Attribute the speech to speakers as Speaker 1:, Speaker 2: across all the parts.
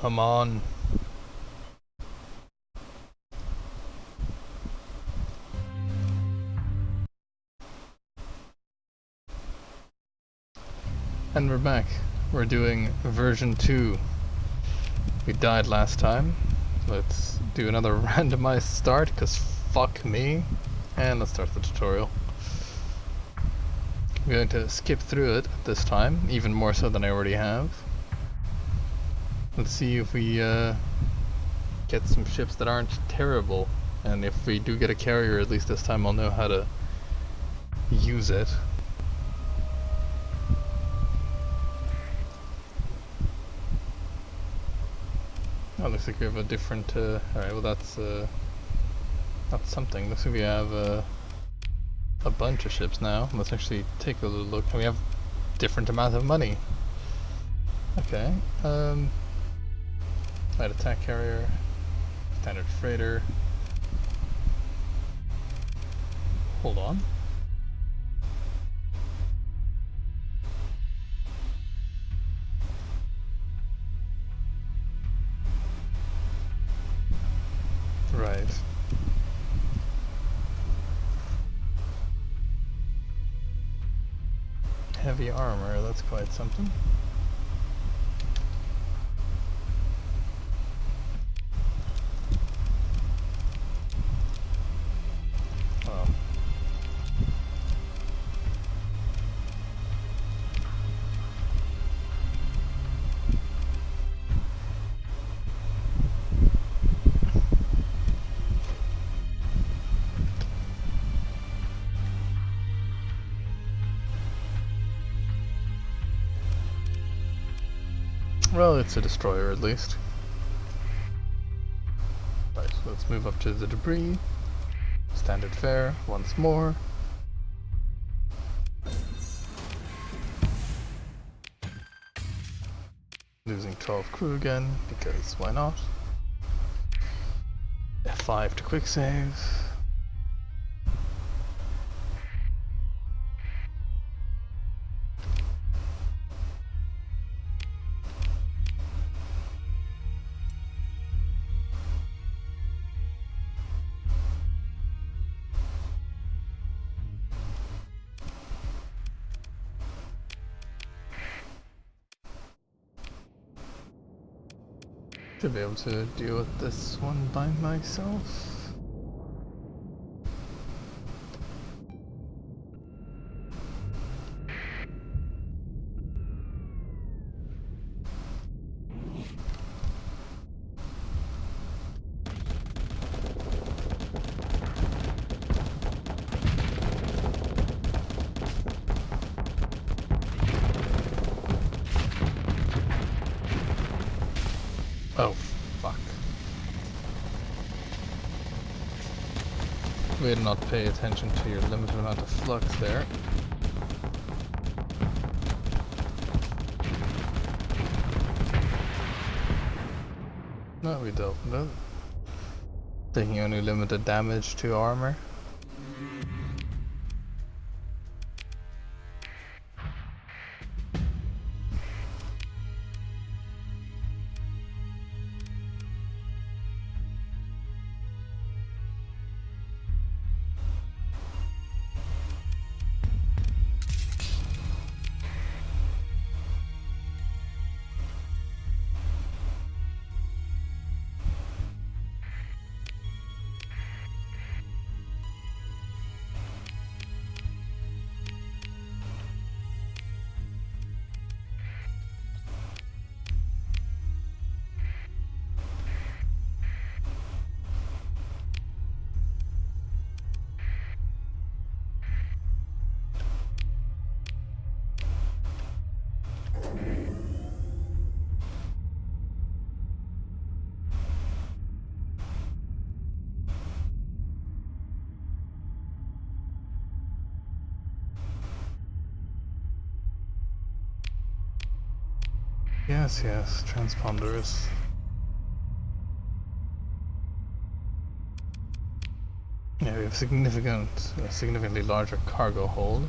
Speaker 1: Come on. And we're back. We're doing version 2. We died last time. Let's do another randomized start, because fuck me. And let's start the tutorial. I'm going to skip through it this time, even more so than I already have. Let's see if we get some ships that aren't terrible. And if we do get a carrier, at least this time I'll know how to use it. Oh, looks like we have a different, alright, well that's something. Looks like we have a bunch of ships now. Let's actually take a little look. And we have different amount of money. Okay, light attack carrier, standard freighter. Hold on. Right. Heavy armor, that's quite something. Oh. Well, it's a destroyer at least. Right, so let's move up to the debris. Standard fare once more. Losing 12 crew again, because why not? F5 to quick save. Should be able to deal with this one by myself. Oh, fuck. We did not pay attention to your limited amount of flux there. No, we dealt with it. Taking only limited damage to armor. Yes, yes, transponders. Yeah, we have significantly larger cargo hold.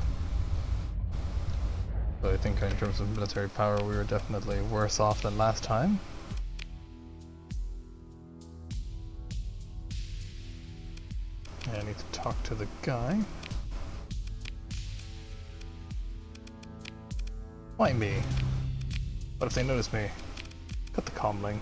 Speaker 1: But I think in terms of military power we were definitely worse off than last time. I need to talk to the guy. Why me? What if they notice me? Cut the comm link.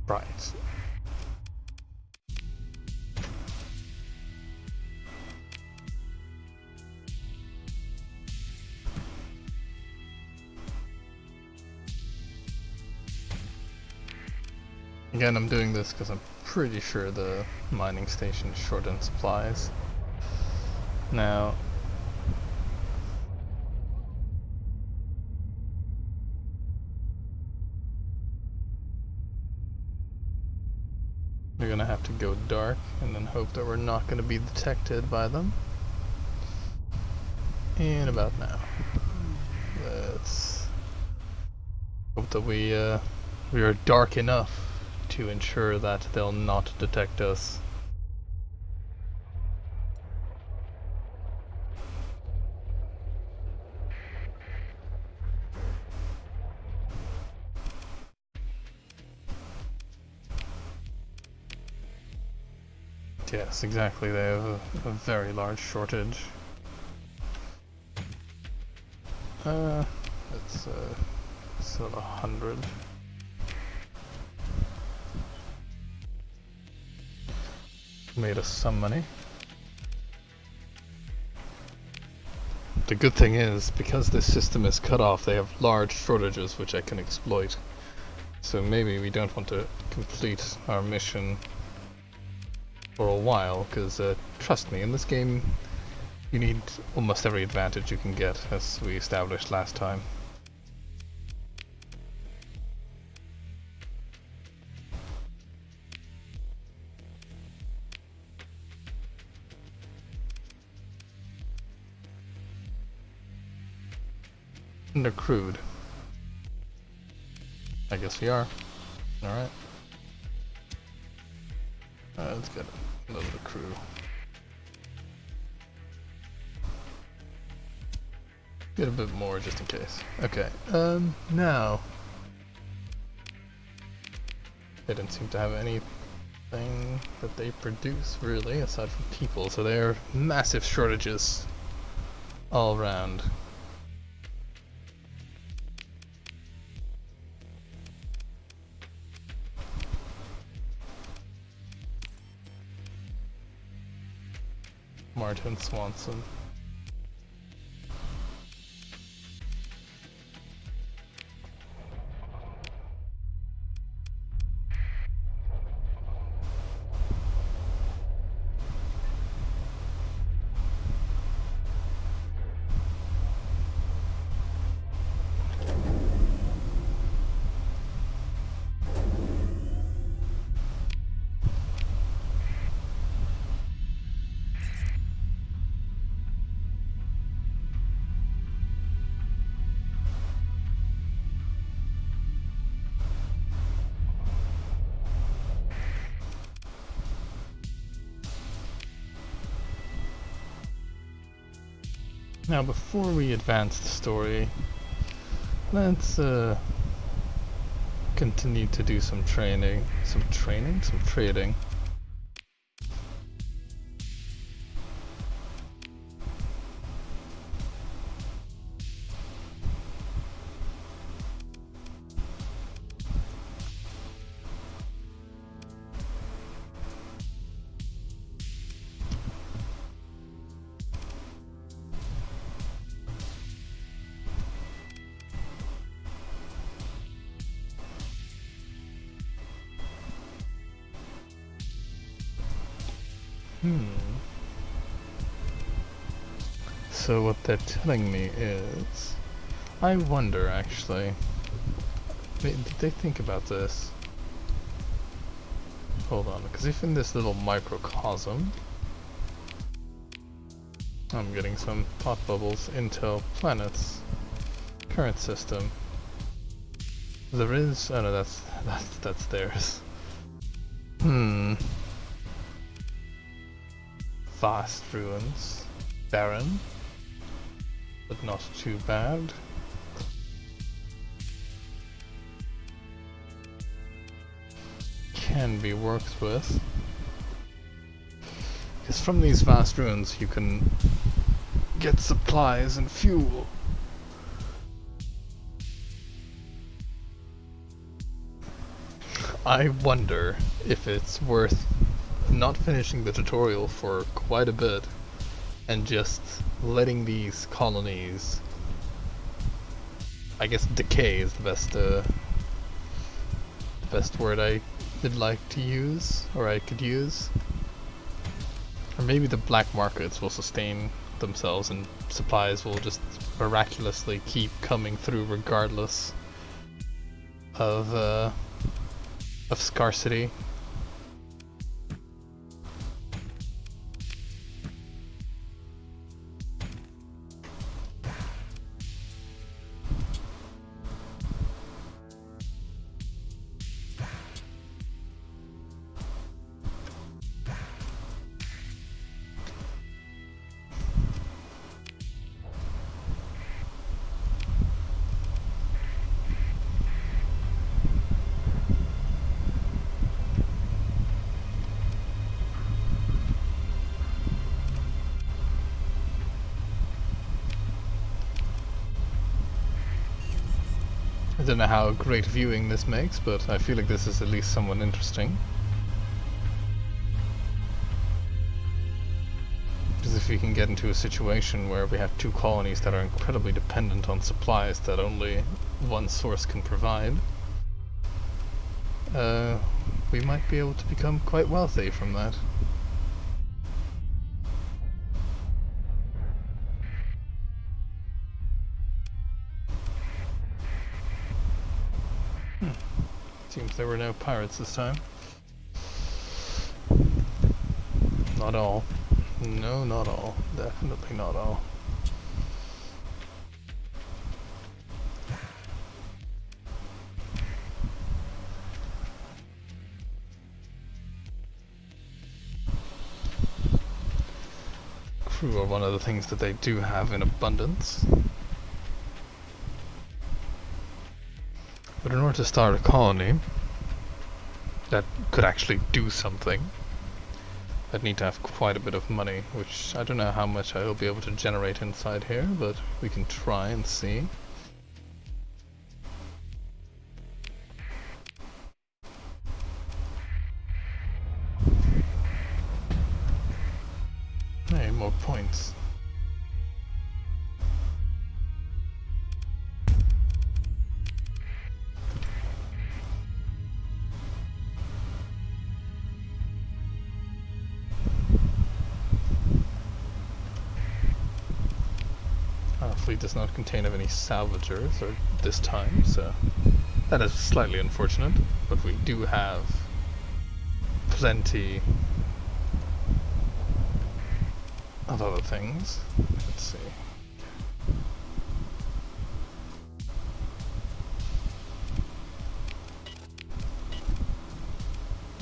Speaker 1: Right. Again, I'm doing this because I'm pretty sure the mining station is short on supplies. Now, we're gonna have to go dark and then hope that we're not gonna be detected by them. And about now. Let's hope that we are dark enough to ensure that they'll not detect us. Yes, exactly. They have a very large shortage. It's sort of 100. Made us some money. The good thing is, because this system is cut off, they have large shortages which I can exploit. So maybe we don't want to complete our mission for a while, because trust me, in this game you need almost every advantage you can get, as we established last time. Undercrewed. I guess we are. Alright. Let's get a little bit of crew. Get a bit more just in case. Okay, now. They didn't seem to have anything that they produce, really, aside from people, so there are massive shortages all around. Martin Swanson. Now, before we advance the story, let's continue to do some trading. So what they're telling me is, I wonder actually, did they think about this? Hold on, because if in this little microcosm, I'm getting some thought bubbles, intel, planets, current system. There is, oh no, that's theirs. vast ruins. Barren, but not too bad. Can be worked with. Because from these vast ruins you can get supplies and fuel. I wonder if it's worth not finishing the tutorial for quite a bit and just letting these colonies, I guess decay is the best word I would like to use, or I could use. Or maybe the black markets will sustain themselves and supplies will just miraculously keep coming through regardless of scarcity. I don't know how great viewing this makes, but I feel like this is at least somewhat interesting. Because if we can get into a situation where we have two colonies that are incredibly dependent on supplies that only one source can provide, we might be able to become quite wealthy from that. Seems there were no pirates this time. Not all. No, not all. Definitely not all. Crew are one of the things that they do have in abundance. But in order to start a colony that could actually do something, I'd need to have quite a bit of money, which I don't know how much I'll be able to generate inside here, but we can try and see. Hey, more points. Fleet does not contain of any salvagers or this time, so that is slightly unfortunate, but we do have plenty of other things. Let's see.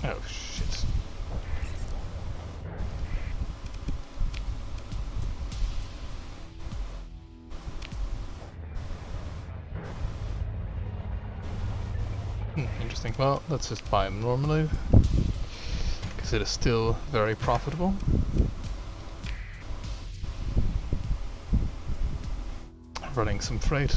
Speaker 1: Oh shit. Interesting. Well, let's just buy them normally, because it is still very profitable. Running some freight.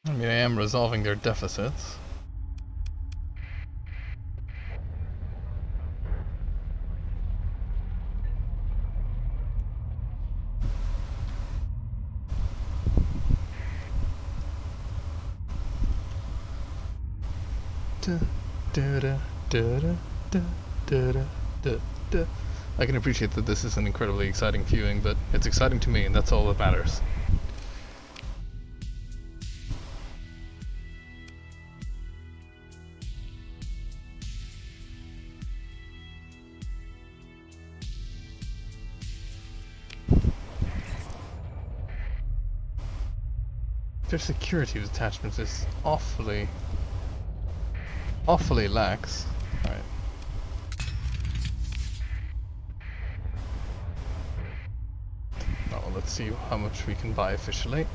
Speaker 1: I mean, I am resolving their deficits. I can appreciate that this is an incredibly exciting viewing, but it's exciting to me, and that's all that matters. Their security detachment is awfully lax. Alright. Now let's see how much we can buy officially.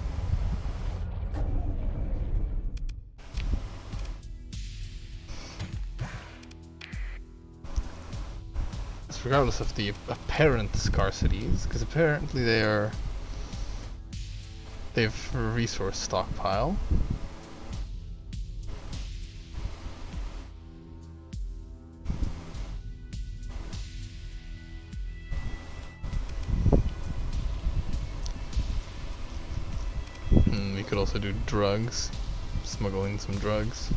Speaker 1: It's regardless of the apparent scarcities, because apparently they've a resource stockpile. We could also do drugs, smuggle in some drugs.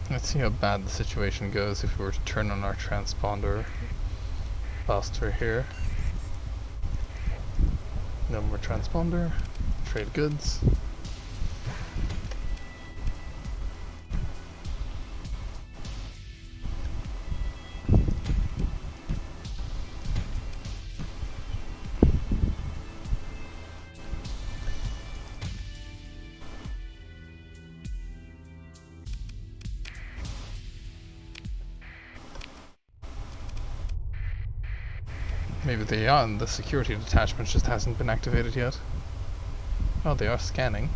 Speaker 1: Let's see how bad the situation goes if we were to turn on our transponder faster here. No more transponder. Trade goods. Maybe they are, and the security detachment just hasn't been activated yet. Oh, they are scanning.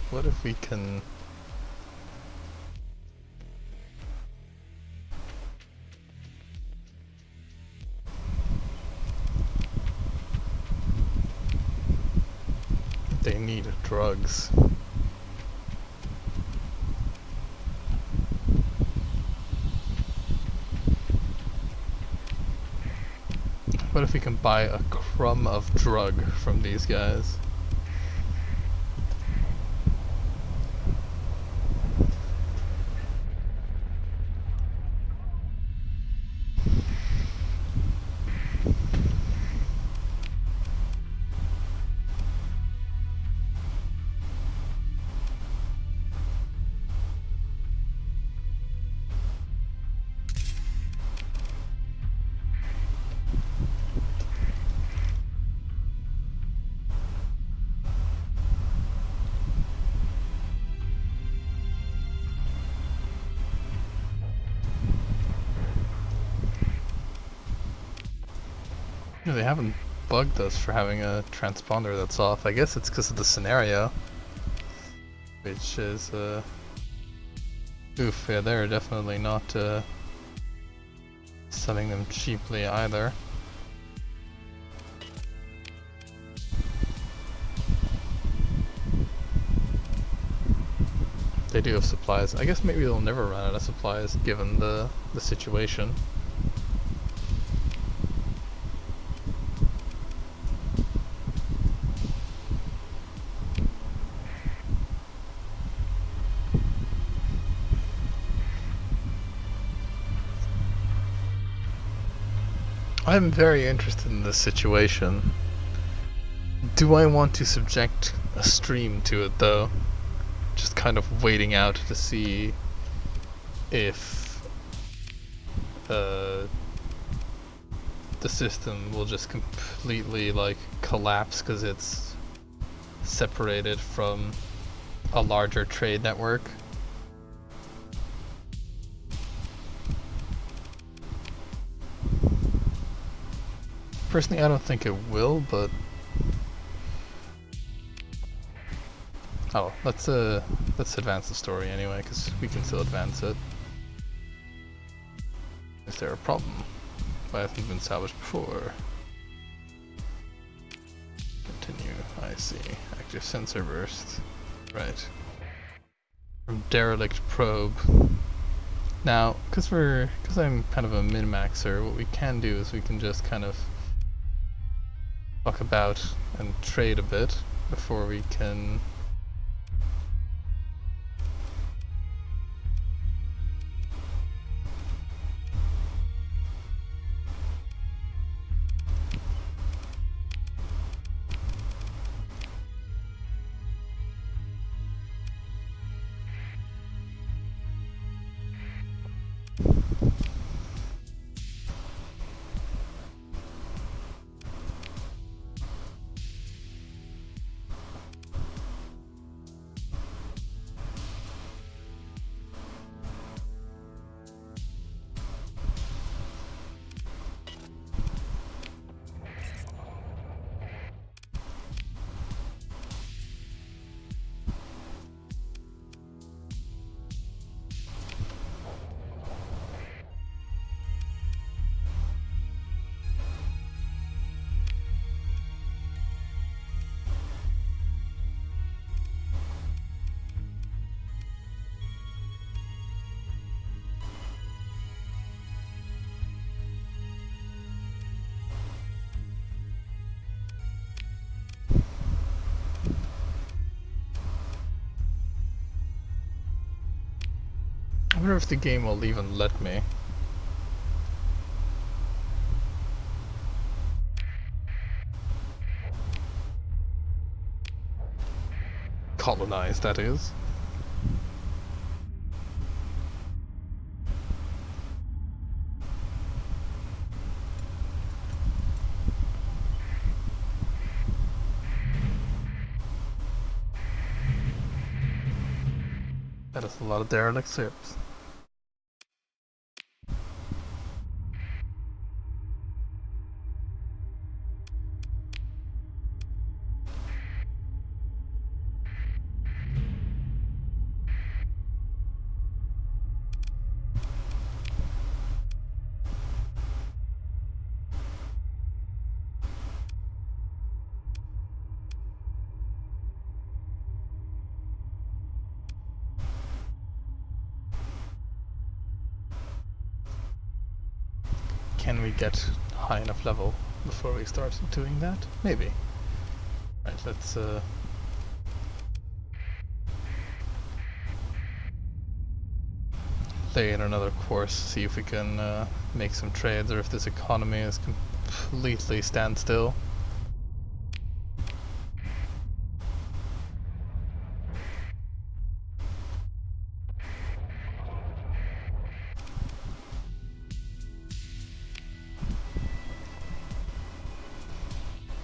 Speaker 1: What if we can... They need drugs. What if we can buy a crumb of drug from these guys? No, they haven't bugged us for having a transponder that's off. I guess it's because of the scenario. Which is, oof, yeah, they're definitely not, selling them cheaply either. They do have supplies. I guess maybe they'll never run out of supplies given the situation. I'm very interested in this situation. Do I want to subject a stream to it though? Just kind of waiting out to see if the system will just completely like collapse because it's separated from a larger trade network. Personally, I don't think it will, but oh, let's advance the story anyway, because we can still advance it. Is there a problem? Why hasn't been salvaged before? Continue. I see. Active sensor burst. Right. From derelict probe. Now, because I'm kind of a min-maxer, what we can do is we can just kind of fuck about and trade a bit before we can I wonder if the game will even let me. Colonize, that is. That is a lot of derelict ships. Can we get high enough level before we start doing that? Maybe. Right, let's lay in another course, see if we can make some trades or if this economy is completely standstill.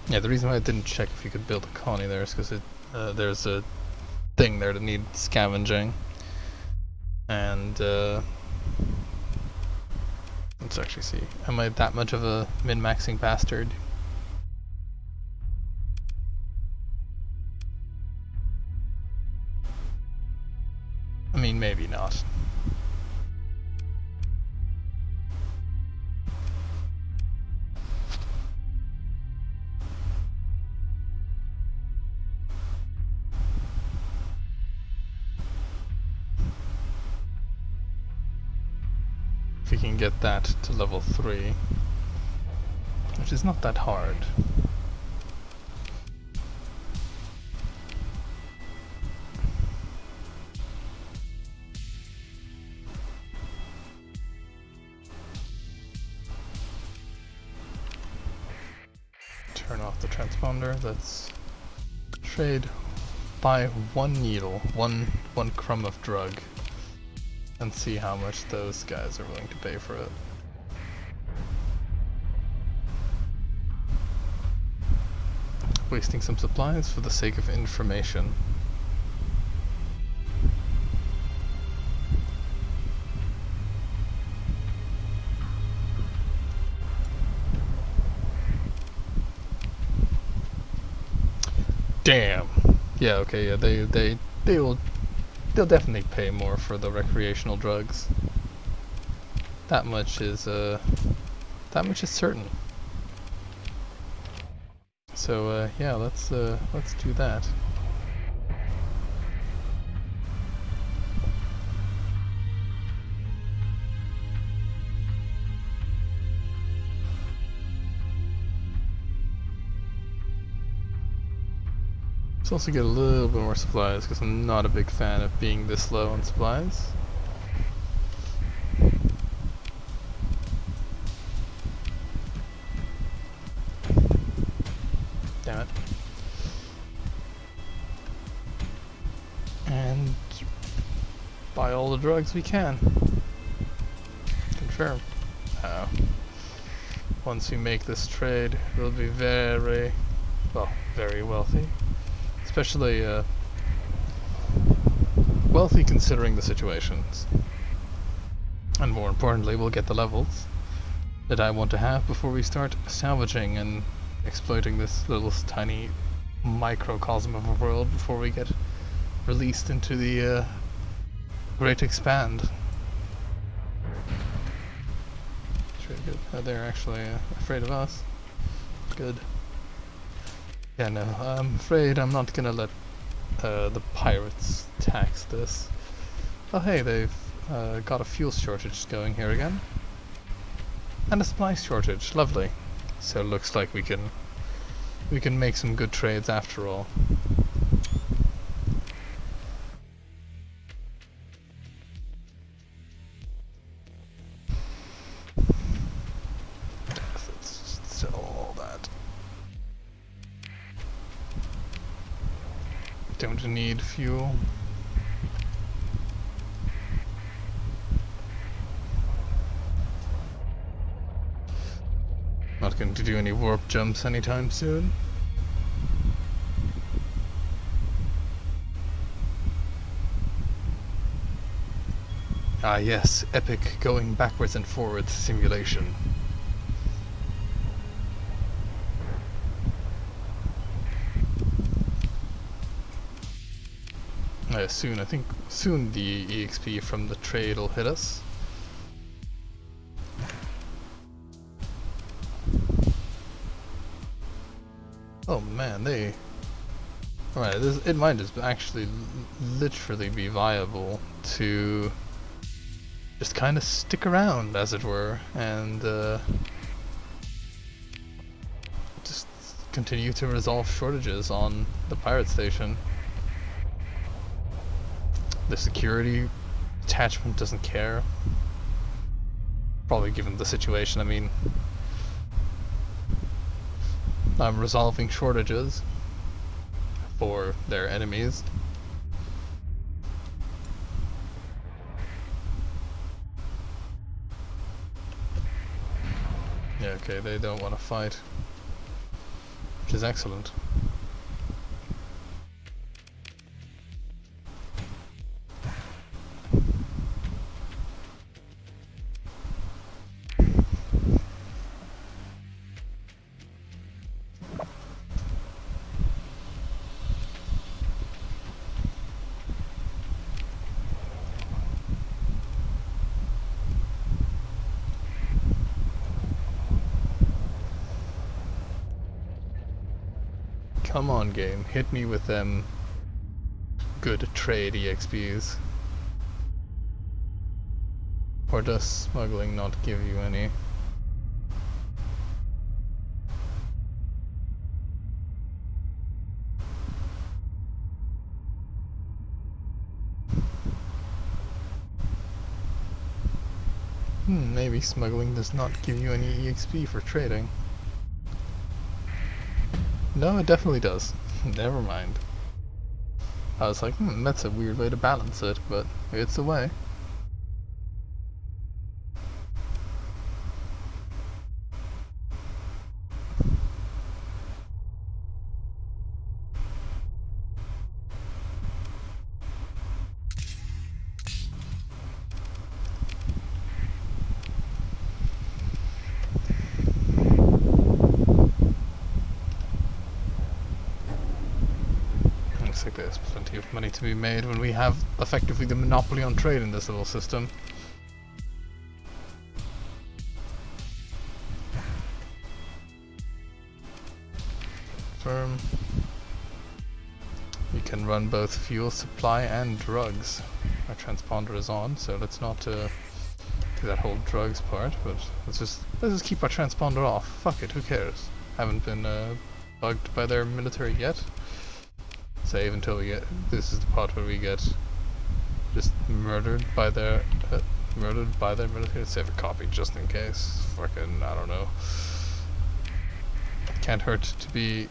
Speaker 1: Yeah, the reason why I didn't check if you could build a colony there is because there's a thing there that needs scavenging. And let's actually see. Am I that much of a min-maxing bastard? I mean, maybe not. If we can get that to level 3, which is not that hard. turn off the transponder. Let's trade buy one needle, one crumb of drug, and see how much those guys are willing to pay for it. Wasting some supplies for the sake of information. Damn. Yeah, okay, yeah, they'll definitely pay more for the recreational drugs. That much is certain. So yeah, let's do that. Let's also get a little bit more supplies, because I'm not a big fan of being this low on supplies. Damn it. And buy all the drugs we can. Confirm. Once we make this trade, we'll be very wealthy. Especially wealthy considering the situations. And more importantly, we'll get the levels that I want to have before we start salvaging and exploiting this little tiny microcosm of a world before we get released into the great expand. It's really good. Oh, they're actually afraid of us. Good. Yeah, no, I'm afraid I'm not gonna let the pirates tax this. Oh hey, they've got a fuel shortage going here again. And a supply shortage, lovely. So it looks like we can make some good trades after all. Let's sell all that. Don't need fuel. Not going to do any warp jumps anytime soon. Ah yes, epic going backwards and forwards simulation. I think soon the EXP from the trade will hit us. Oh man, Alright, it might just actually literally be viable to just kind of stick around, as it were, and just continue to resolve shortages on the pirate station. The security attachment doesn't care. Probably given the situation, I mean, I'm resolving shortages for their enemies. Yeah, okay, they don't want to fight, which is excellent. Come on, game, hit me with them good trade EXPs. Or does smuggling not give you any? Maybe smuggling does not give you any EXP for trading. No, it definitely does. Never mind. I was like, that's a weird way to balance it, but it's a way. Looks like there's plenty of money to be made when we have effectively the monopoly on trade in this little system. Firm. We can run both fuel supply and drugs. Our transponder is on, so let's not do that whole drugs part, but let's just keep our transponder off. Fuck it, who cares? Haven't been bugged by their military yet. Save until we get. This is the part where we get just murdered by their military. Save a copy just in case. Fucking, I don't know. Can't hurt to be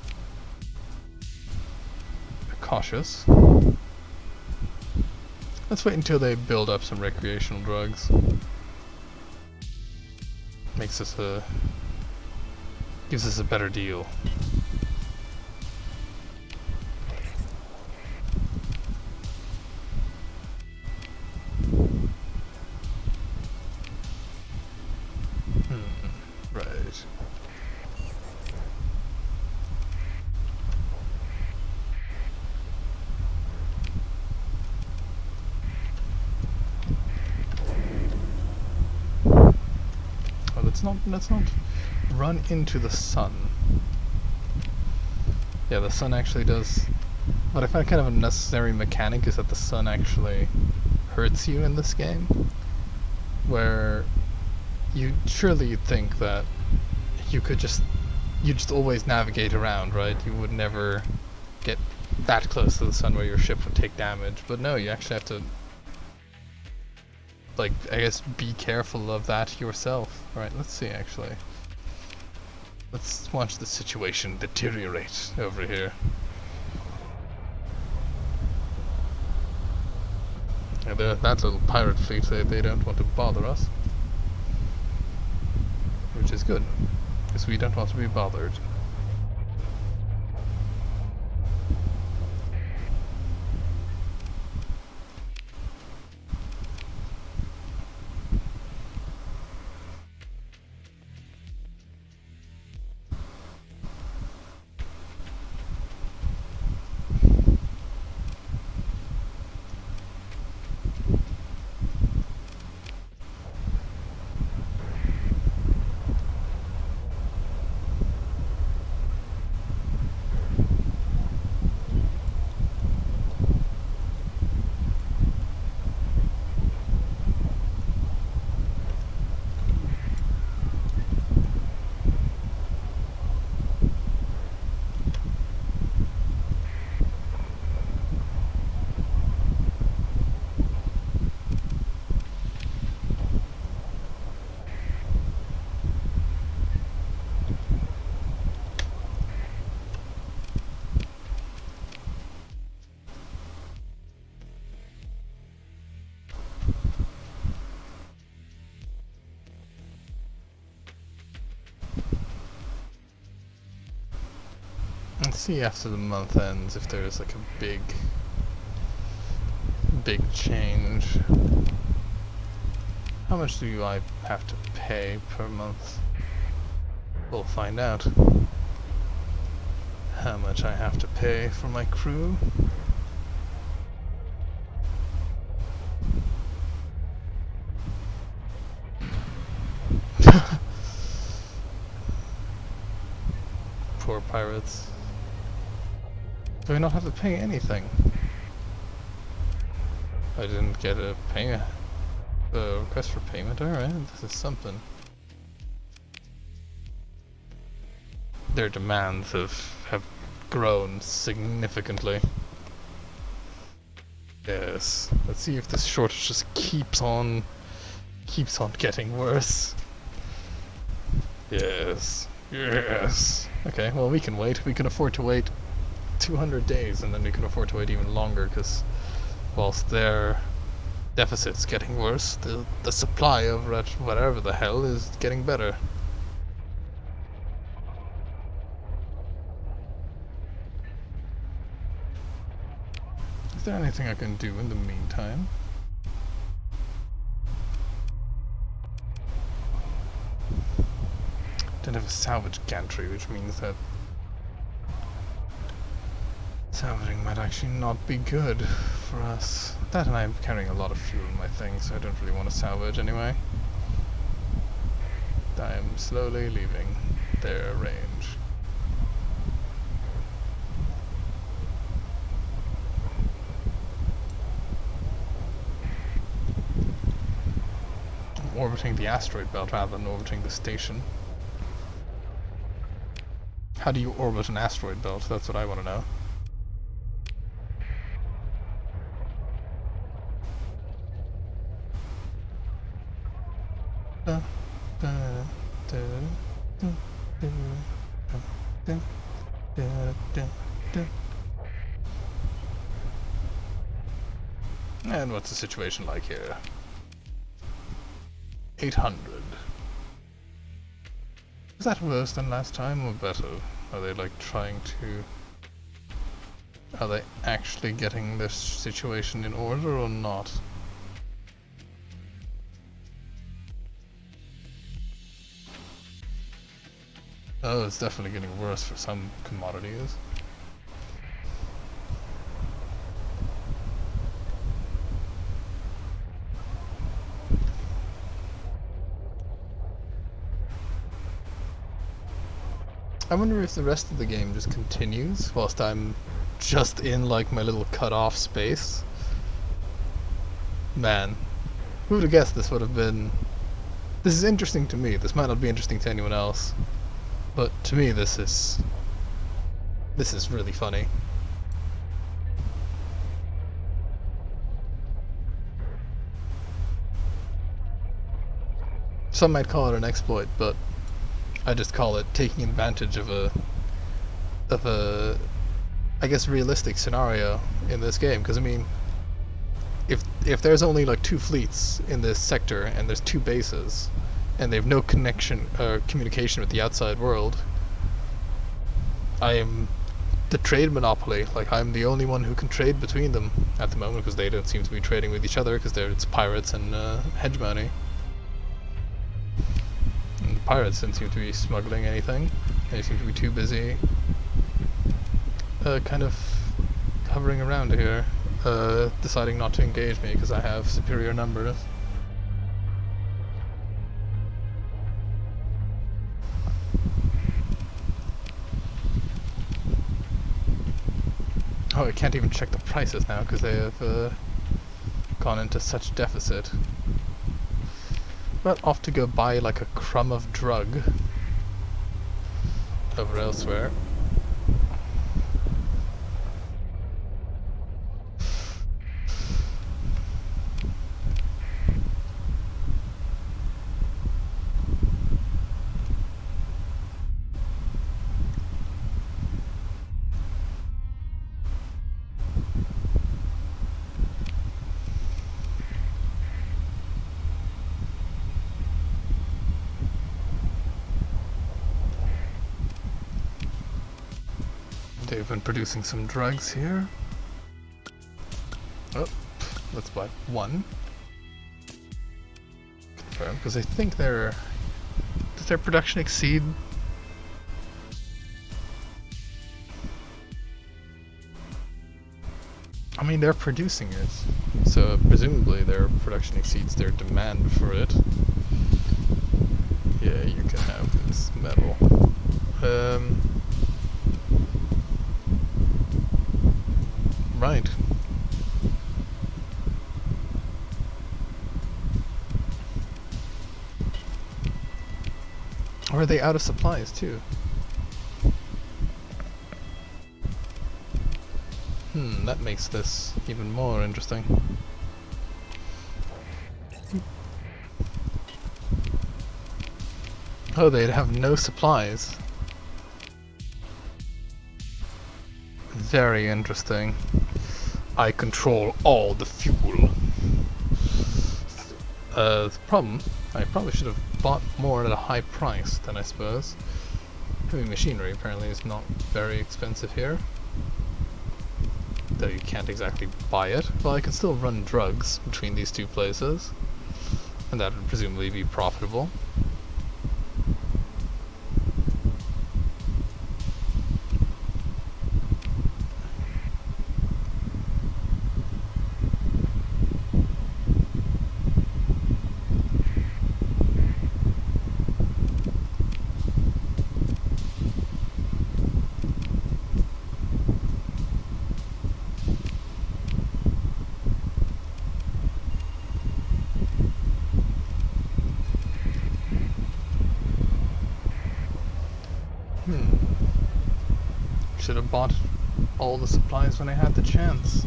Speaker 1: cautious. Let's wait until they build up some recreational drugs. Makes us gives us a better deal. Right. Let's not run into the sun. Yeah, the sun actually does. What I find kind of a necessary mechanic is that the sun actually hurts you in this game. Where you'd think that you'd just always navigate around, right? You would never get that close to the sun where your ship would take damage. But no, you actually have to, like, I guess, be careful of that yourself. Alright, let's see, actually. Let's watch the situation deteriorate over here. Yeah, that little pirate fleet, they don't want to bother us. Which is good, because we don't want to be bothered. Let's see after the month ends if there's like a big change. How much do I have to pay per month? We'll find out how much I have to pay for my crew. Poor pirates. Do I not have to pay anything? I didn't get a request for payment. Alright, this is something. Their demands have grown significantly. Yes. Let's see if this shortage just keeps on getting worse. Yes. Yes. Okay, well we can wait. We can afford to wait 200 days, and then we can afford to wait even longer, because whilst their deficit's getting worse, the supply of whatever the hell is getting better. Is there anything I can do in the meantime? Don't have a salvage gantry, which means that salvaging might actually not be good for us. That, and I'm carrying a lot of fuel in my thing, so I don't really want to salvage anyway. I'm slowly leaving their range. I'm orbiting the asteroid belt rather than orbiting the station. How do you orbit an asteroid belt? That's what I want to know. And what's the situation like here? 800. Is that worse than last time or better? Are they like trying to... Are they actually getting this situation in order or not? Oh, it's definitely getting worse for some commodities. I wonder if the rest of the game just continues whilst I'm just in like my little cut-off space. Man, who would have guessed this would have been... This is interesting to me. This might not be interesting to anyone else, but to me this is really funny. Some might call it an exploit, but I just call it taking advantage of a I guess realistic scenario in this game, because I mean, if there's only like 2 fleets in this sector and there's 2 bases and they have no connection or communication with the outside world, I am the trade monopoly. Like, I'm the only one who can trade between them at the moment, because they don't seem to be trading with each other, because it's pirates and hegemony. And the pirates don't seem to be smuggling anything. They seem to be too busy kind of hovering around here, deciding not to engage me because I have superior numbers. Oh, I can't even check the prices now because they have gone into such deficit. But off to go buy like a crumb of drug over elsewhere. They've been producing some drugs here. Oh, let's buy 1. Confirm, because I think does their production exceed? I mean, they're producing it, so presumably their production exceeds their demand for it. Yeah, you can have this metal. Right. Or are they out of supplies too? That makes this even more interesting. Oh, they'd have no supplies. very interesting. I control all the fuel. The problem, I probably should have bought more at a high price than I suppose. Heavy machinery apparently is not very expensive here. Though you can't exactly buy it. Well, I can still run drugs between these two places. And that would presumably be profitable. Should have bought all the supplies when I had the chance.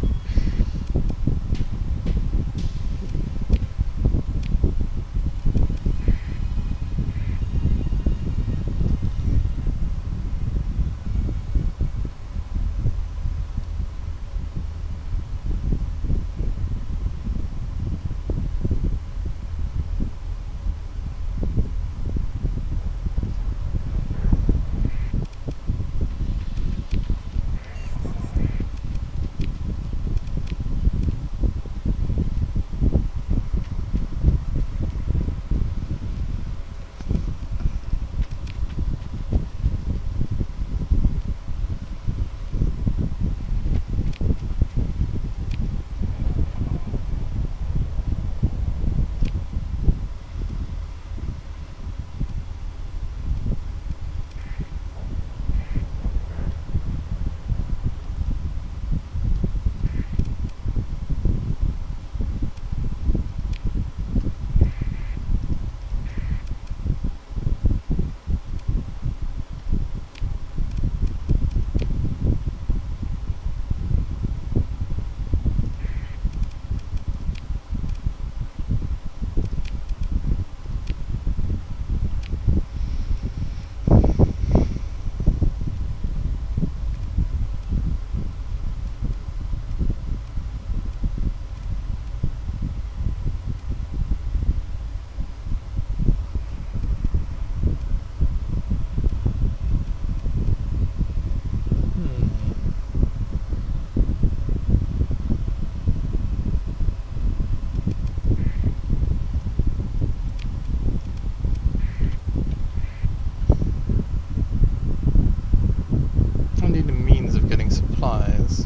Speaker 1: Supplies.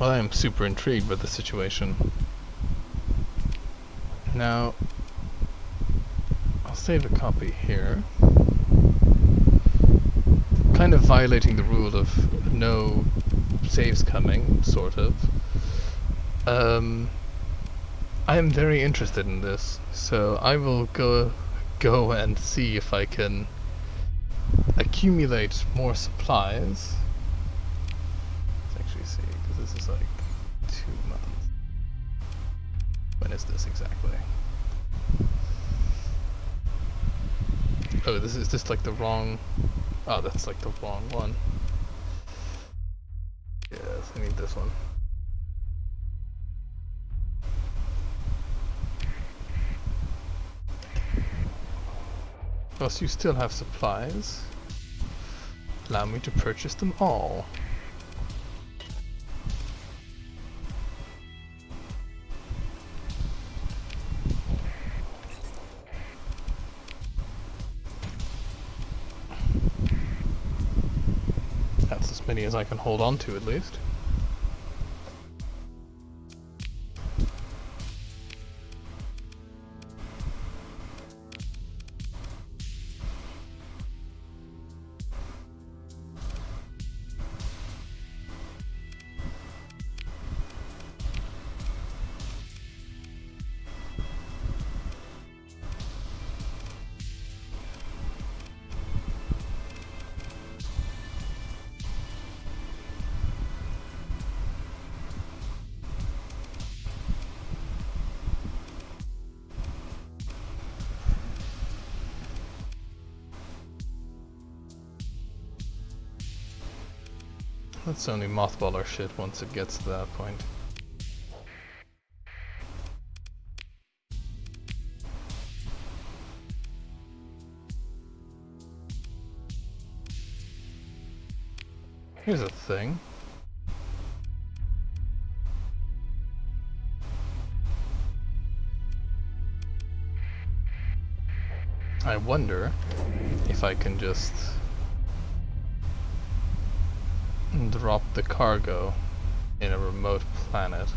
Speaker 1: Well, I am super intrigued by the situation. Now, I'll save a copy here. Kind of violating the rule of no saves coming, sort of. I am very interested in this, so I will go and see if I can accumulate more supplies. Let's actually see, because this is like 2 months. When is this exactly? Oh, this is just like the wrong... Oh, that's like the wrong one. Yes, I need this one. Plus you still have supplies. Allow me to purchase them all. As many as I can hold on to, at least. Let's only mothball our shit once it gets to that point. Here's a thing. I wonder if I can just drop the cargo in a remote planet.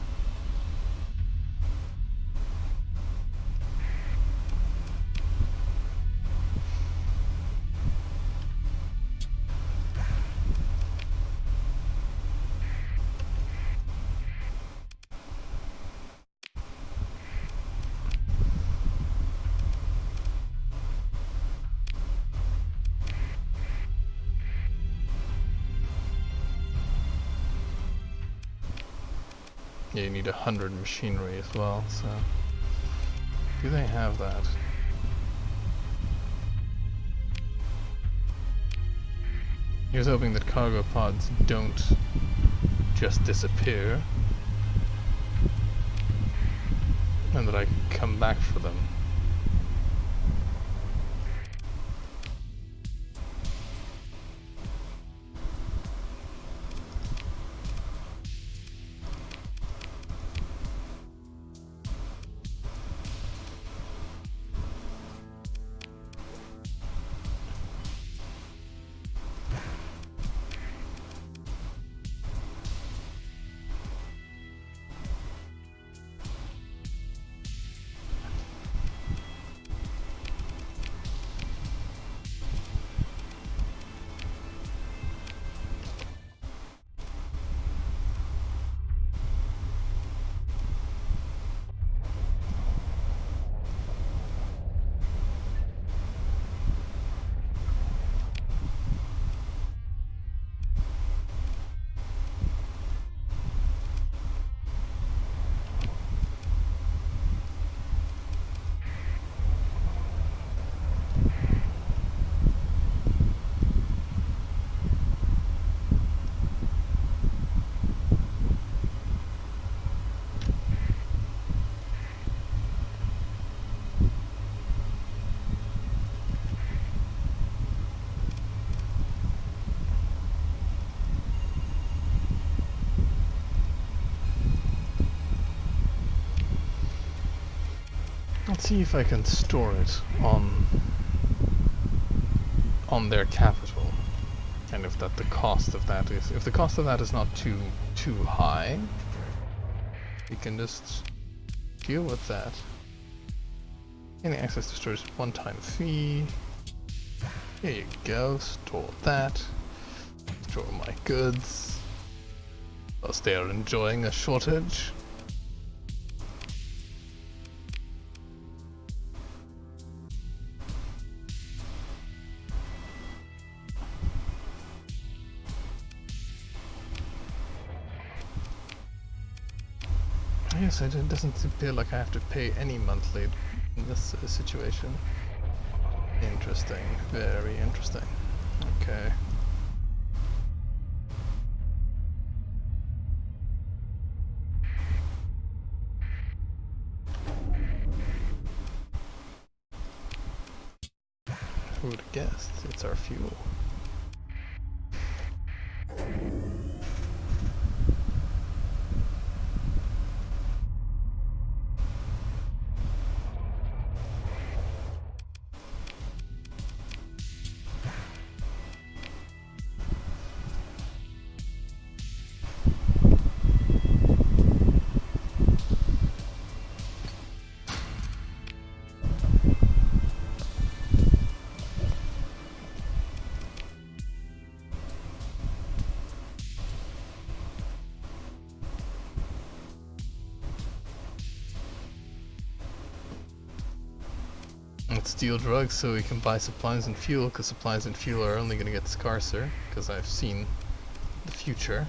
Speaker 1: Yeah, you need 100 machinery as well, so... Do they have that? Here's hoping that cargo pods don't just disappear, and that I can come back for them. Let's see if I can store it on their capital, and if the cost of that is not too high, we can just deal with that. Any access to storage, one-time fee. Here you go. Store that. Store my goods. Whilst they are enjoying a shortage. Yes, it doesn't appear like I have to pay any monthly in this situation. Interesting. Very interesting. Okay. Who would have guessed? It's our fuel. steal drugs so we can buy supplies and fuel, because supplies and fuel are only going to get scarcer, because I've seen the future.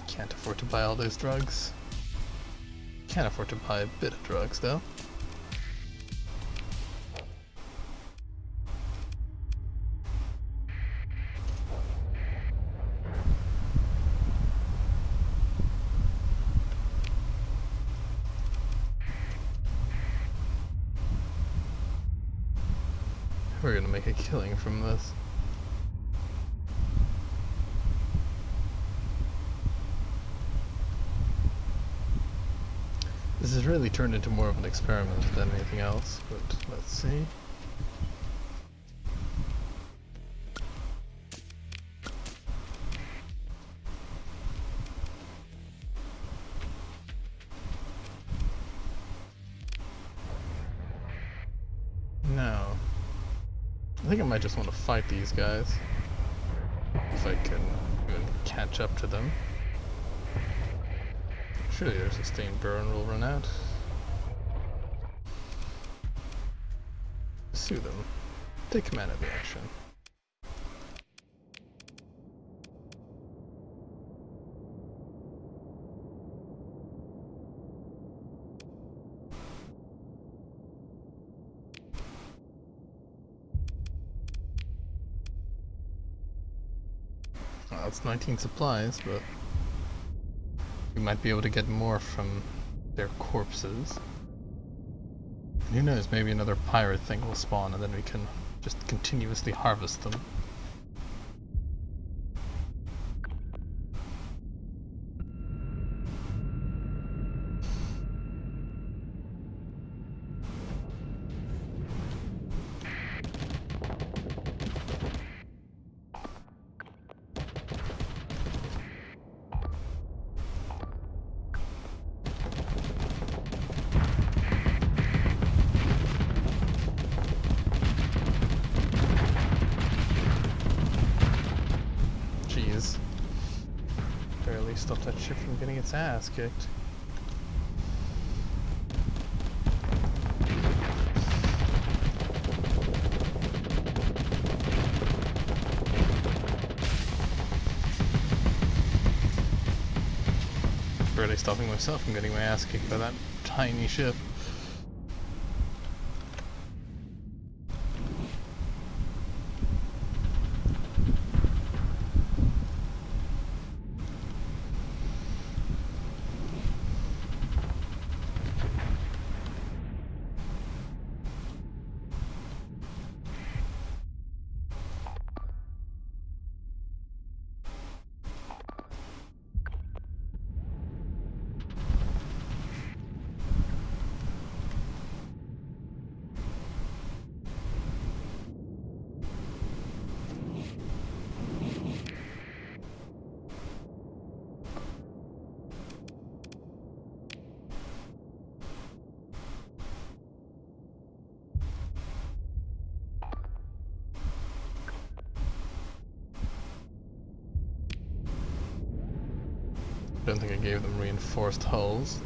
Speaker 1: Can't afford to buy all those drugs. Can't afford to buy a bit of drugs though. We're gonna make a killing from this. This has really turned into more of an experiment than anything else, but let's see. Now, I think I might just want to fight these guys, if I can even catch up to them. Surely their sustained burn will run out. Pursue them. Take command of the action. Well, that's 19 supplies, but we might be able to get more from their corpses. And who knows, maybe another pirate thing will spawn and then we can just continuously harvest them. Barely stopped that ship from getting its ass kicked. Barely stopping myself from getting my ass kicked by that tiny ship. I don't think I gave them reinforced hulls.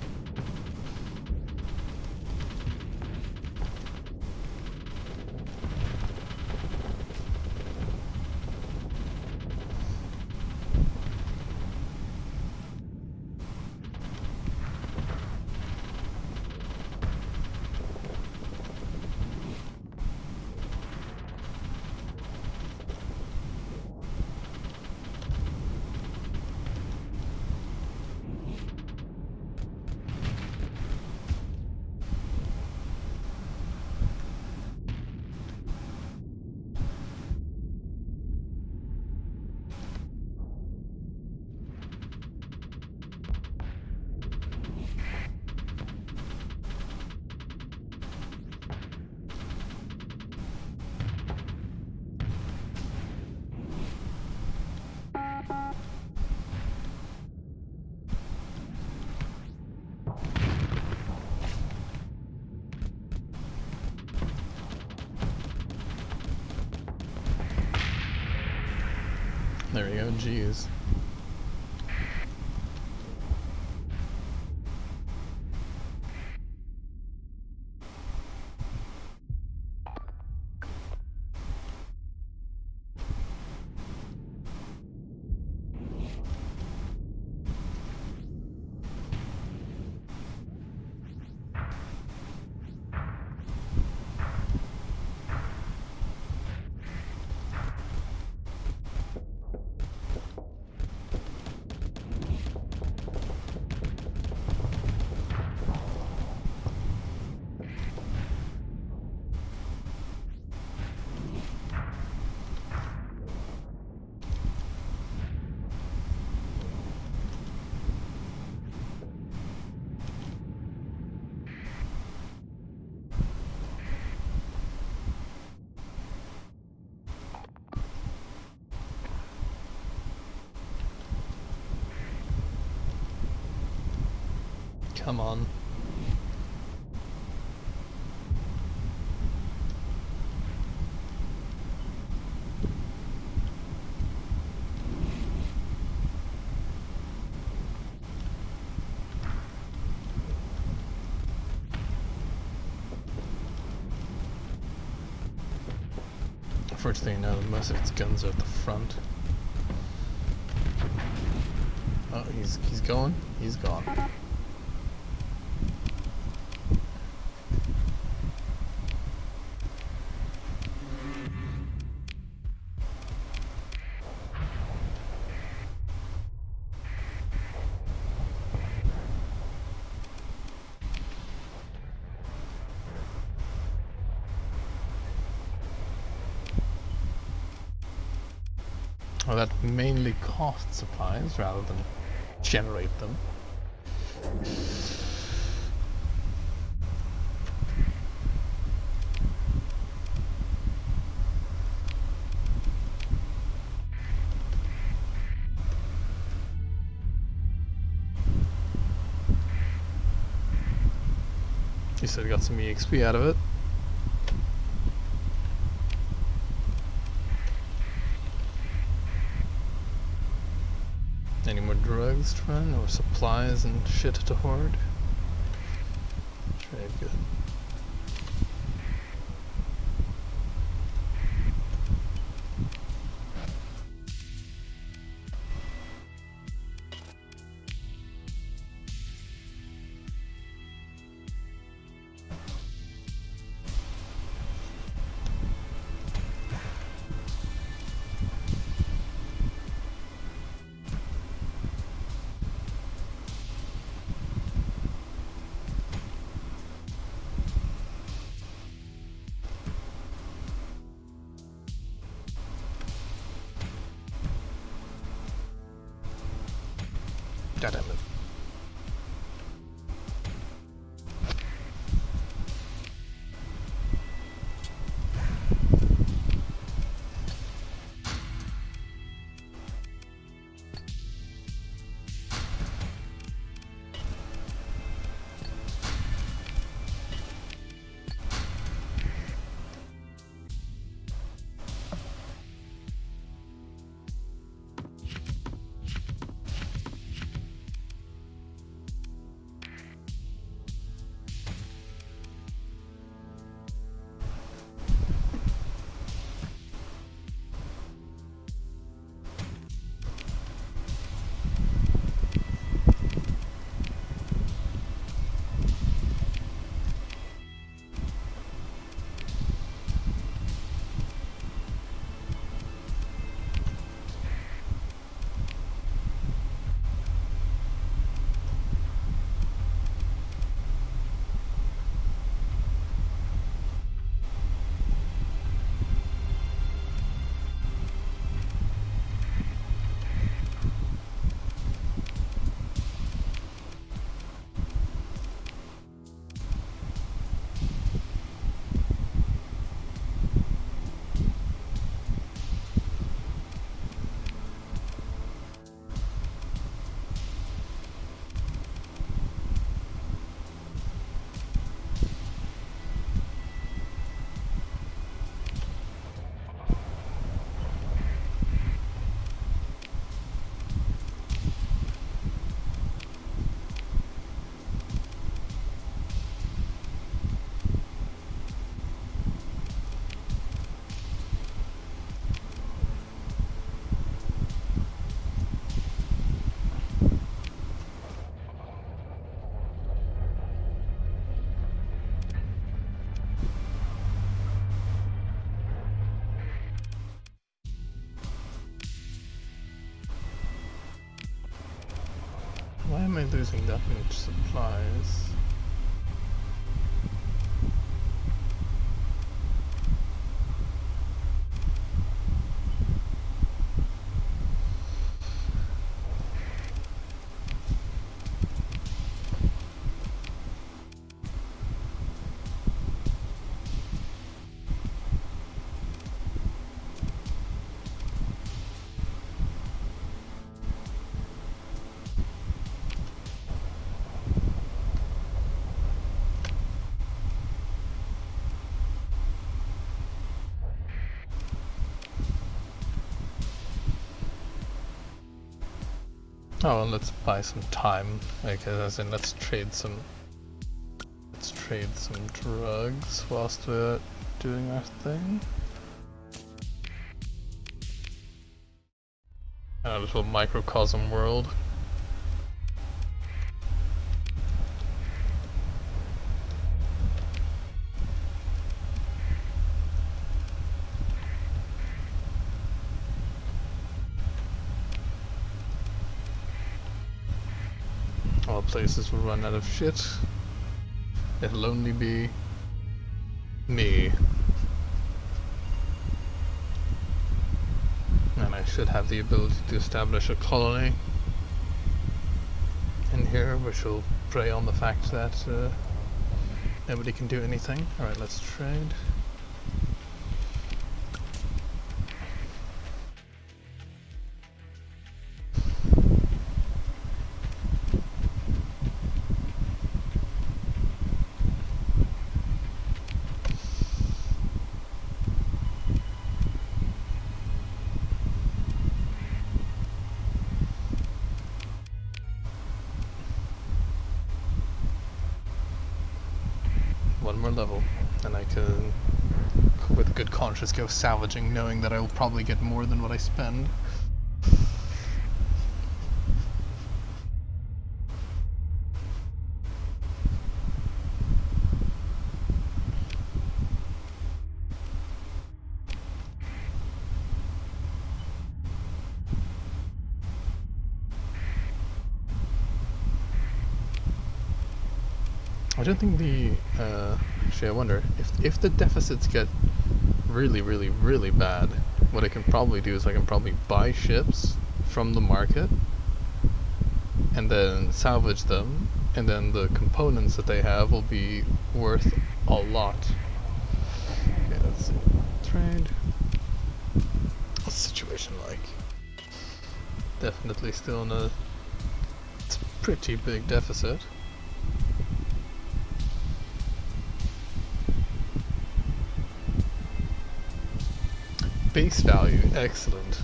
Speaker 1: There we go, jeez. come on. Unfortunately now most of its guns are at the front. Oh, he's going? He's gone. Well, that mainly costs supplies rather than generate them. You said got some EXP out of it. Any more drugs to run or supplies and shit to hoard? Very good. God damn it. Why am I losing that much supplies? Oh, and let's buy some time. Like, as in, let's trade some drugs whilst we're doing our thing. A little microcosm world. All places will run out of shit. It'll only be me. And I should have the ability to establish a colony in here, which will prey on the fact that nobody can do anything. Alright, let's trade. One more level, and I can, with good conscience, go salvaging, knowing that I will probably get more than what I spend. I don't think the, actually I wonder, if the deficits get really, really, really bad, what I can probably do is I can probably buy ships from the market, and then salvage them, and then the components that they have will be worth a lot. Okay, let's see. Trade. What's the situation like? Definitely still in a pretty big deficit. Base value, excellent.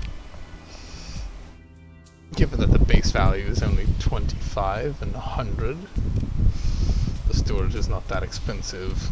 Speaker 1: Given that the base value is only 25 and 100, the storage is not that expensive.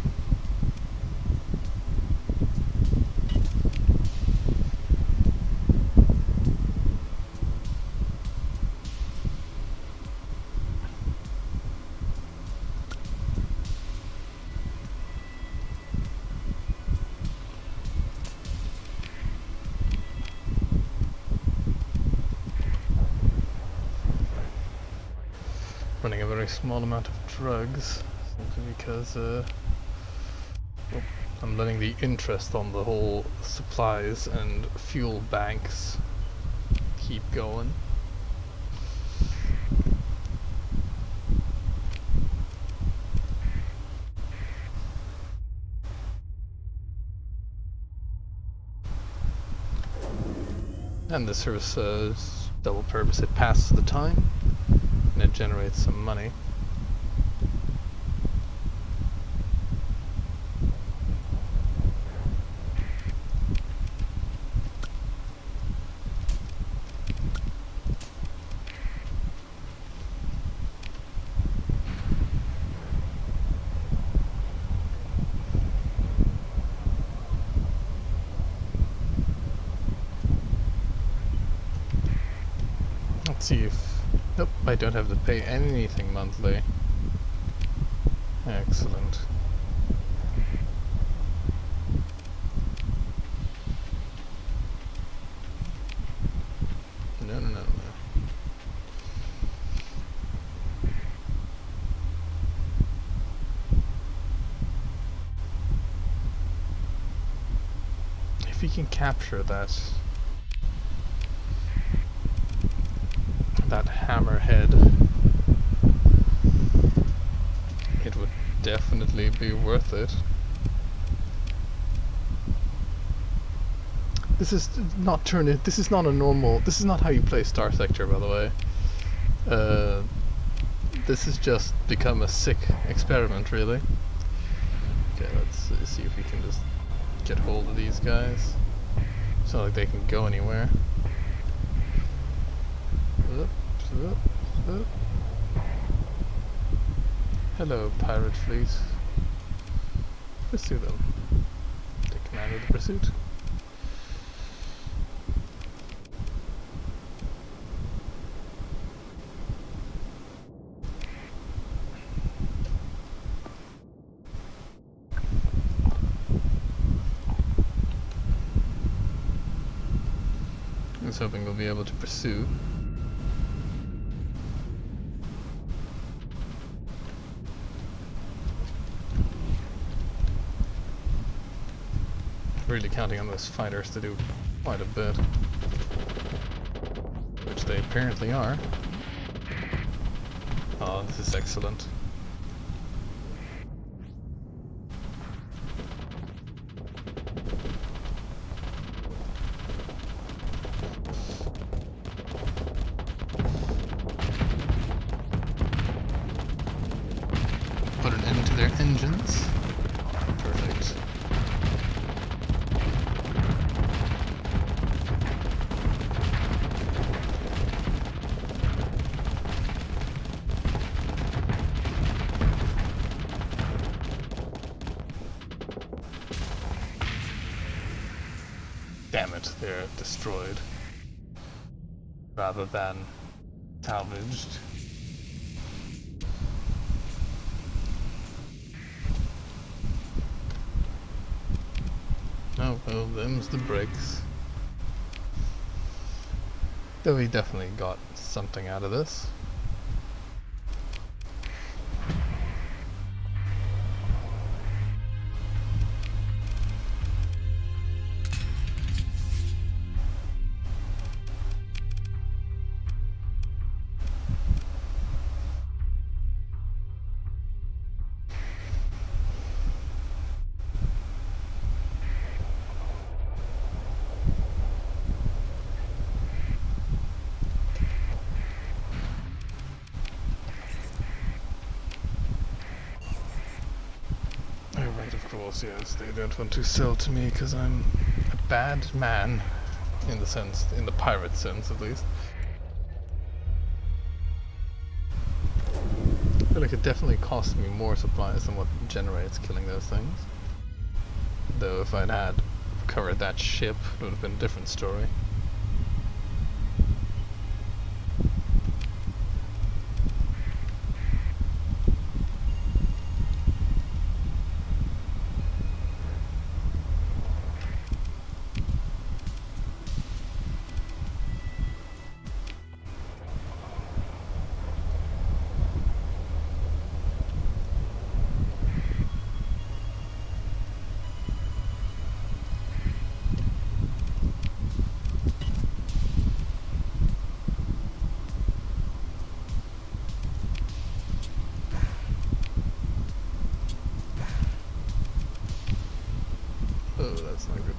Speaker 1: Running a very small amount of drugs, simply because I'm letting the interest on the whole supplies and fuel banks keep going. And this serves double purpose. It passes the time and it generates some money. Let's see if... Nope, I don't have to pay anything monthly. Excellent. No. If we can capture that hammerhead, it would definitely be worth it. This is not a normal, this is not how you play Starsector, by the way. This has just become a sick experiment, really. Okay, let's see if we can just get hold of these guys. It's not like they can go anywhere. Oops. Hello, pirate fleet. Pursue them. Take command of the pursuit. I was hoping we'll be able to pursue. Really counting on those fighters to do quite a bit, which they apparently are. Oh, this is excellent. Put an end to their engines. Perfect. Damn it, they're destroyed rather than salvaged. Oh well, them's the bricks. Though we definitely got something out of this. Of course, yes, they don't want to sell to me because I'm a bad man, in the pirate sense at least. I feel like it definitely cost me more supplies than what generates killing those things. Though if I'd had covered that ship, it would have been a different story. Oh, that's not good.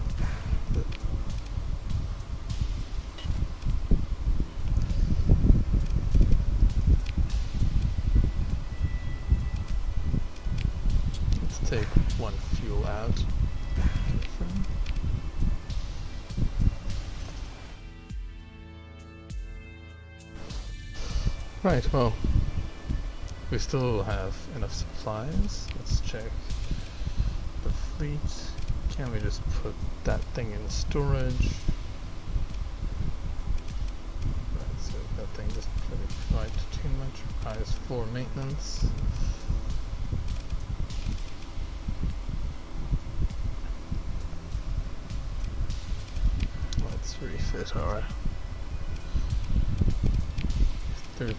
Speaker 1: Let's take one fuel out. Right, well, we still have enough supplies. Let's check the fleet. Can we just put that thing in storage? Right, so that thing doesn't really provide too much. Requires 4 maintenance. Let's refit our...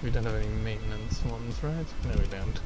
Speaker 1: We don't have any maintenance ones, right? No, we don't.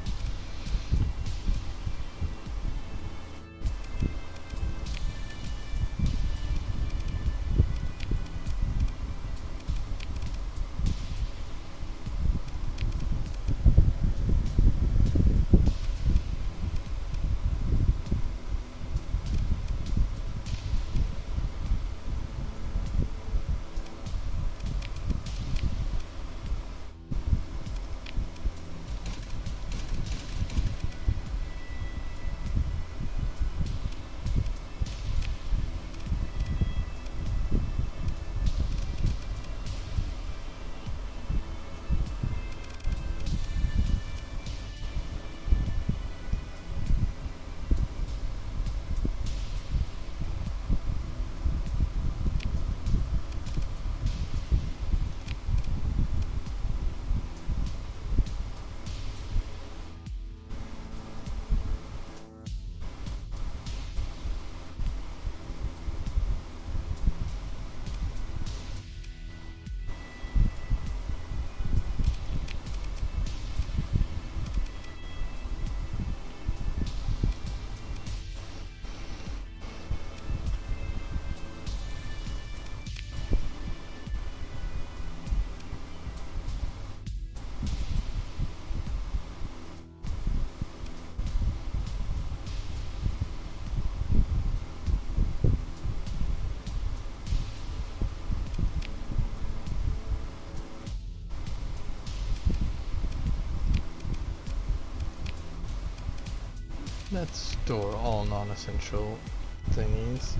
Speaker 1: Let's store all non-essential thingies.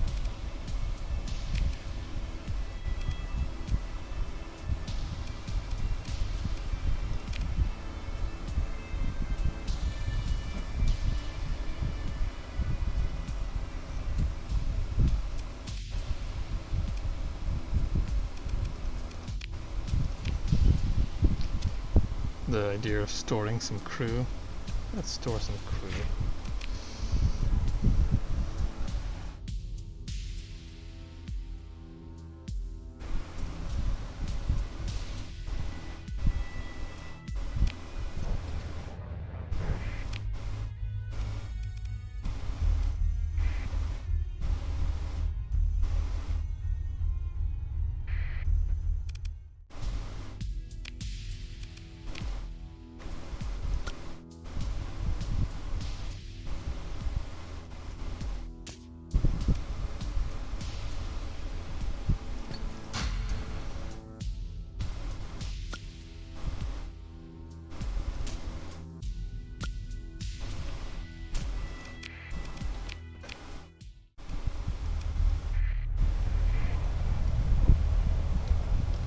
Speaker 1: The idea of storing some crew. Let's store some crew.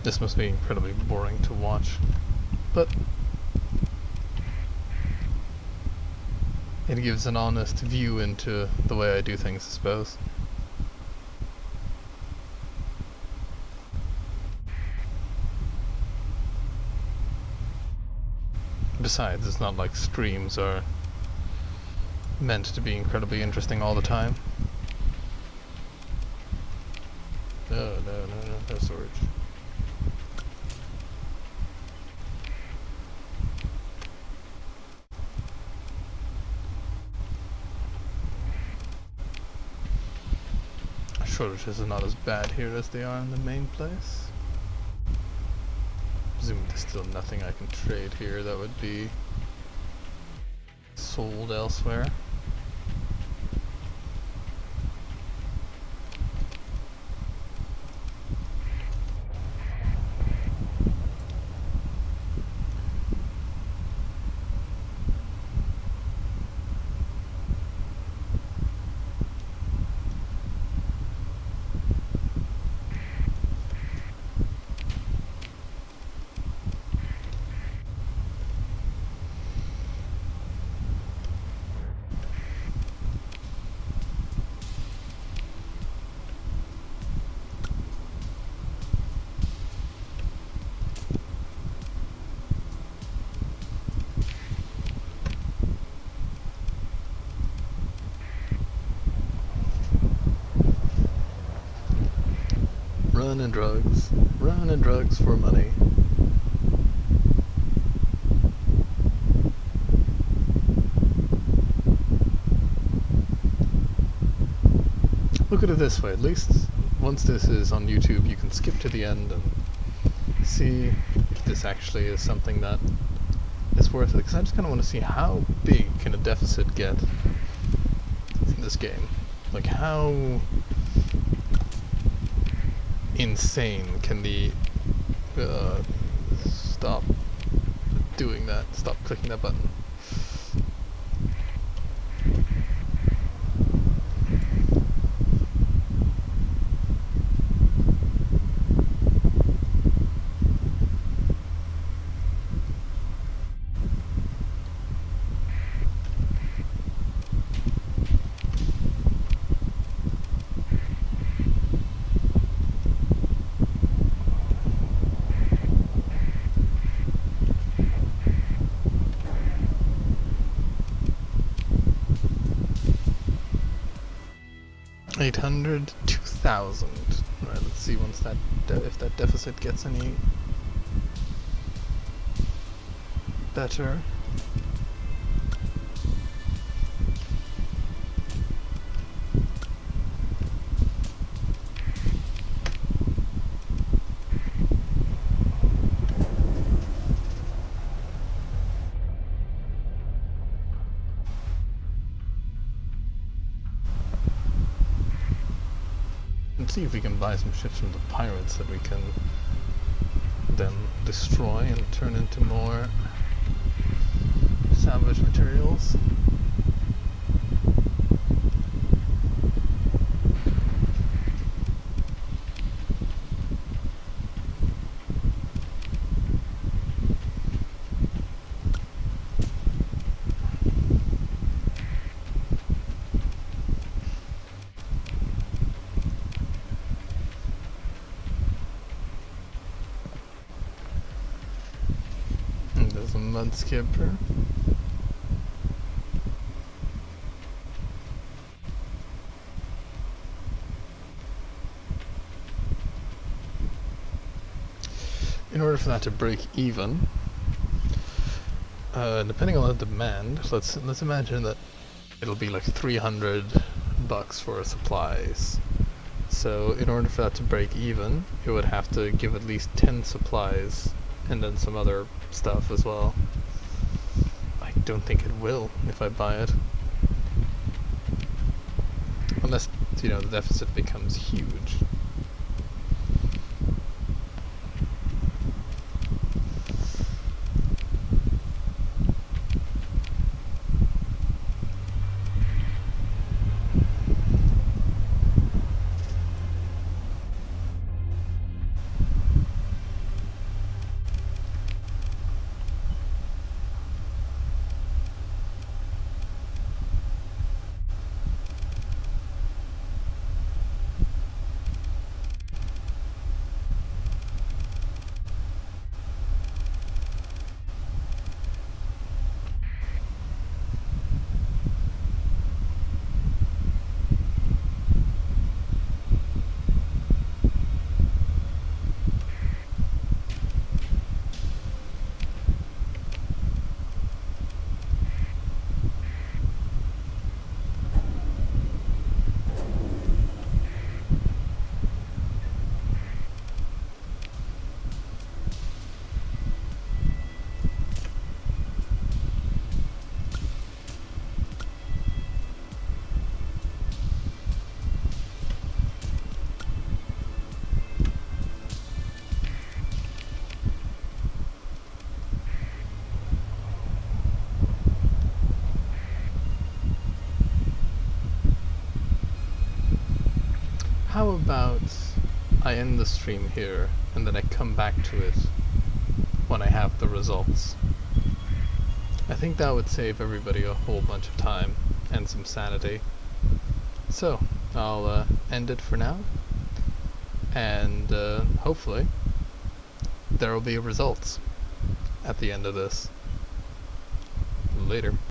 Speaker 1: This must be incredibly boring to watch, but it gives an honest view into the way I do things, I suppose. Besides, it's not like streams are meant to be incredibly interesting all the time. No storage. Shortages are not as bad here as they are in the main place. Presumably there's still nothing I can trade here that would be sold elsewhere. Running drugs for money. Look at it this way, at least once this is on YouTube you can skip to the end and see if this actually is something that is worth it, because I just kind of want to see how big can a deficit get in this game. Like how insane can the stop doing that, stop clicking that button. $800, 2,000. Alright, let's see once that if that deficit gets any better. Let's see if we can buy some ships from the pirates that we can then destroy and turn into more salvage materials. mud skipper. In order for that to break even, depending on the demand, let's imagine that it'll be like $300 for supplies. So in order for that to break even, it would have to give at least 10 supplies and then some other stuff as well. I don't think it will if I buy it. Unless, the deficit becomes huge. How about I end the stream here and then I come back to it when I have the results? I think that would save everybody a whole bunch of time and some sanity. So, I'll end it for now, and hopefully there will be results at the end of this. Later.